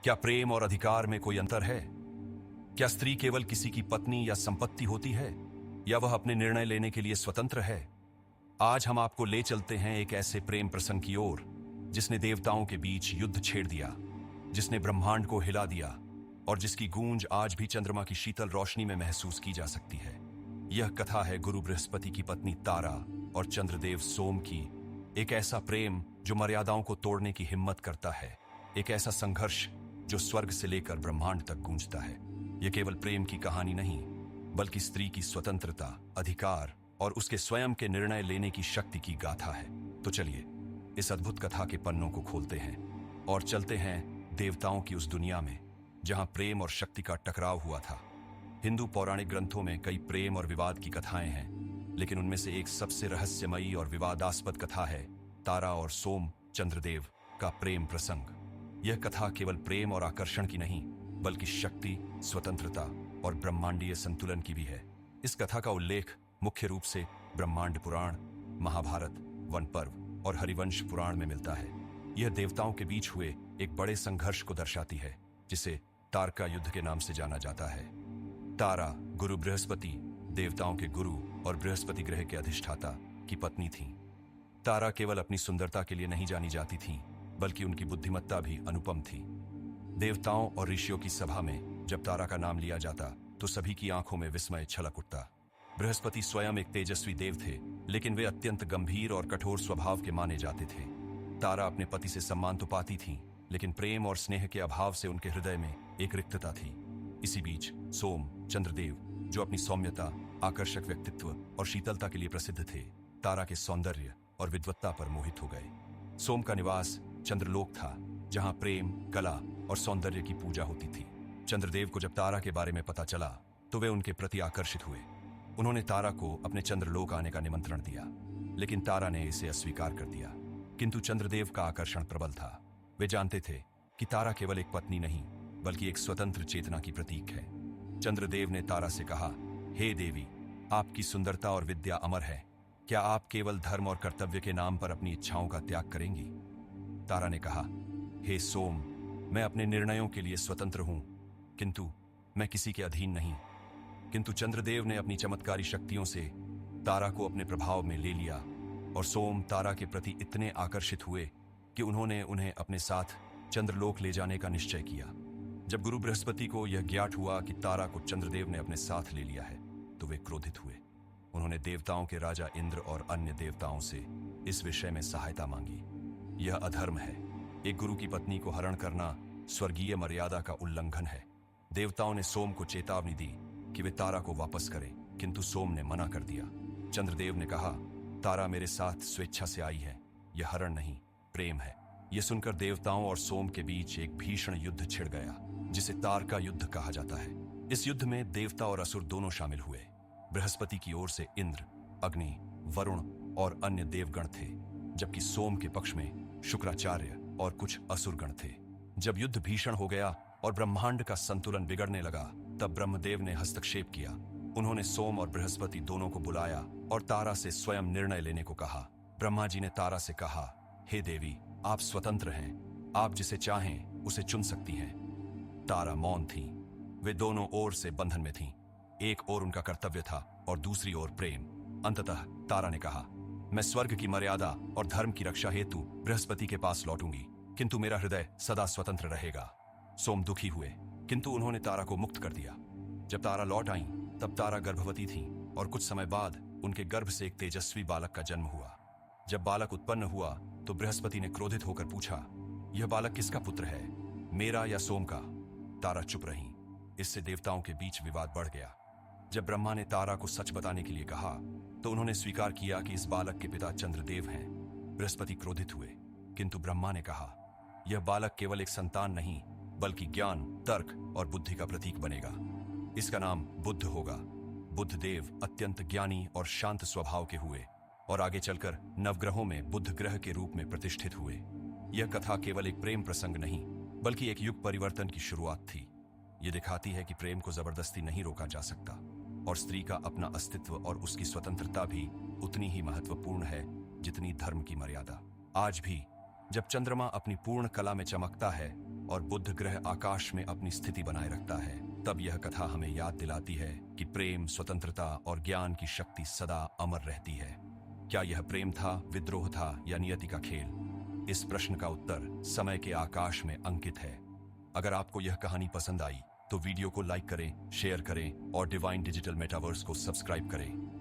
क्या प्रेम और अधिकार में कोई अंतर है? क्या स्त्री केवल किसी की पत्नी या संपत्ति होती है, या वह अपने निर्णय लेने के लिए स्वतंत्र है? आज हम आपको ले चलते हैं एक ऐसे प्रेम प्रसंग की ओर जिसने देवताओं के बीच युद्ध छेड़ दिया, जिसने ब्रह्मांड को हिला दिया और जिसकी गूंज आज भी चंद्रमा की शीतल रोशनी में महसूस की जा सकती है। यह कथा है गुरु बृहस्पति की पत्नी तारा और चंद्रदेव सोम की। एक ऐसा प्रेम जो मर्यादाओं को तोड़ने की हिम्मत करता है, एक ऐसा संघर्ष जो स्वर्ग से लेकर ब्रह्मांड तक गूंजता है। यह केवल प्रेम की कहानी नहीं, बल्कि स्त्री की स्वतंत्रता, अधिकार और उसके स्वयं के निर्णय लेने की शक्ति की गाथा है। तो चलिए इस अद्भुत कथा के पन्नों को खोलते हैं और चलते हैं देवताओं की उस दुनिया में जहां प्रेम और शक्ति का टकराव हुआ था। हिंदू पौराणिक ग्रंथों में कई प्रेम और विवाद की कथाएं हैं, लेकिन उनमें से एक सबसे रहस्यमयी और विवादास्पद कथा है तारा और सोम चंद्रदेव का प्रेम प्रसंग। यह कथा केवल प्रेम और आकर्षण की नहीं, बल्कि शक्ति, स्वतंत्रता और ब्रह्मांडीय संतुलन की भी है। इस कथा का उल्लेख मुख्य रूप से ब्रह्मांड पुराण, महाभारत, वन पर्व और हरिवंश पुराण में मिलता है। यह देवताओं के बीच हुए एक बड़े संघर्ष को दर्शाती है, जिसे तारका युद्ध के नाम से जाना जाता है। तारा गुरु बृहस्पति, देवताओं के गुरु और बृहस्पति ग्रह के अधिष्ठाता की पत्नी थी। तारा केवल अपनी सुंदरता के लिए नहीं जानी जाती थी, बल्कि उनकी बुद्धिमत्ता भी अनुपम थी। देवताओं और ऋषियों की सभा में जब तारा का नाम लिया जाता तो सभी की आंखों में विस्मय छलक उठता। बृहस्पति स्वयं एक तेजस्वी देव थे, लेकिन वे अत्यंत गंभीर और कठोर स्वभाव के माने जाते थे। तारा अपने पति से सम्मान तो पाती थी, लेकिन प्रेम और स्नेह के अभाव से उनके हृदय में एक रिक्तता थी। इसी बीच सोम चंद्रदेव, जो अपनी सौम्यता, आकर्षक व्यक्तित्व और शीतलता के लिए प्रसिद्ध थे, तारा के सौंदर्य और विद्वत्ता पर मोहित हो गए। सोम का निवास चंद्रलोक था, जहां प्रेम, कला और सौंदर्य की पूजा होती थी। चंद्रदेव को जब तारा के बारे में पता चला तो वे उनके प्रति आकर्षित हुए। उन्होंने तारा को अपने चंद्रलोक आने का निमंत्रण दिया, लेकिन तारा ने इसे अस्वीकार कर दिया। किंतु चंद्रदेव का आकर्षण प्रबल था। वे जानते थे कि तारा केवल एक पत्नी नहीं, बल्कि एक स्वतंत्र चेतना की प्रतीक है। चंद्रदेव ने तारा से कहा, हे देवी, आपकी सुंदरता और विद्या अमर है। क्या आप केवल धर्म और कर्तव्य के नाम पर अपनी इच्छाओं का त्याग करेंगी? तारा ने कहा, हे सोम, मैं अपने निर्णयों के लिए स्वतंत्र हूं, किंतु मैं किसी के अधीन नहीं। किंतु चंद्रदेव ने अपनी चमत्कारी शक्तियों से तारा को अपने प्रभाव में ले लिया और सोम तारा के प्रति इतने आकर्षित हुए कि उन्होंने उन्हें अपने साथ चंद्रलोक ले जाने का निश्चय किया। जब गुरु बृहस्पति को यह ज्ञात हुआ कि तारा को चंद्रदेव ने अपने साथ ले लिया है, तो वे क्रोधित हुए। उन्होंने देवताओं के राजा इंद्र और अन्य देवताओं से इस विषय में सहायता मांगी। यह अधर्म है। एक गुरु की पत्नी को हरण करना स्वर्गीय मर्यादा का उल्लंघन है। देवताओं ने सोम को चेतावनी दी कि वे तारा को वापस करें, किंतु सोम ने मना कर दिया। चंद्रदेव ने कहा, तारा मेरे साथ स्वेच्छा से आई है, यह हरण नहीं, प्रेम है। यह सुनकर देवताओं और सोम के बीच एक भीषण युद्ध छिड़ गया, जिसे तारका युद्ध कहा जाता है। इस युद्ध में देवता और असुर दोनों शामिल हुए। बृहस्पति की ओर से इंद्र, अग्नि, वरुण और अन्य देवगण थे, जबकि सोम के पक्ष में शुक्राचार्य और कुछ असुरगण थे। जब युद्ध भीषण हो गया और ब्रह्मांड का संतुलन बिगड़ने लगा, तब ब्रह्मदेव ने हस्तक्षेप किया। उन्होंने सोम और बृहस्पति दोनों को बुलाया और तारा से स्वयं निर्णय लेने को कहा। ब्रह्मा जी ने तारा से कहा, हे देवी, आप स्वतंत्र हैं, आप जिसे चाहें उसे चुन सकती हैं। तारा मौन थी। वे दोनों ओर से बंधन में थीं। एक ओर उनका कर्तव्य था और दूसरी ओर प्रेम। अंततः तारा ने कहा, मैं स्वर्ग की मर्यादा और धर्म की रक्षा हेतु बृहस्पति के पास लौटूंगी, किंतु मेरा हृदय सदा स्वतंत्र रहेगा। सोम दुखी हुए, किंतु उन्होंने तारा को मुक्त कर दिया। जब तारा लौट आई, तब तारा गर्भवती थी और कुछ समय बाद उनके गर्भ से एक तेजस्वी बालक का जन्म हुआ। जब बालक उत्पन्न हुआ तो बृहस्पति ने क्रोधित होकर पूछा, यह बालक किसका पुत्र है, मेरा या सोम का? तारा चुप रही। इससे देवताओं के बीच विवाद बढ़ गया। जब ब्रह्मा ने तारा को सच बताने के लिए कहा, तो उन्होंने स्वीकार किया कि इस बालक के पिता चंद्रदेव हैं। बृहस्पति क्रोधित हुए, किंतु ब्रह्मा ने कहा, यह बालक केवल एक संतान नहीं, बल्कि ज्ञान, तर्क और बुद्धि का प्रतीक बनेगा। इसका नाम बुद्ध होगा। बुद्ध देव अत्यंत ज्ञानी और शांत स्वभाव के हुए और आगे चलकर नवग्रहों में बुद्ध ग्रह के रूप में प्रतिष्ठित हुए। यह कथा केवल एक प्रेम प्रसंग नहीं, बल्कि एक युग परिवर्तन की शुरुआत थी। यह दिखाती है कि प्रेम को जबरदस्ती नहीं रोका जा सकता और स्त्री का अपना अस्तित्व और उसकी स्वतंत्रता भी उतनी ही महत्वपूर्ण है जितनी धर्म की मर्यादा। आज भी जब चंद्रमा अपनी पूर्ण कला में चमकता है, और बुध ग्रह आकाश में अपनी स्थिति बनाए रखता है, तब यह कथा हमें याद दिलाती है कि प्रेम, स्वतंत्रता और ज्ञान की शक्ति सदा अमर रहती है। क्या यह प्रेम था, विद्रोह था या नियति का खेल? इस प्रश्न का उत्तर समय के आकाश में अंकित है। अगर आपको यह कहानी पसंद आई तो वीडियो को लाइक करें, शेयर करें और डिवाइन डिजिटल मेटावर्स को सब्सक्राइब करें।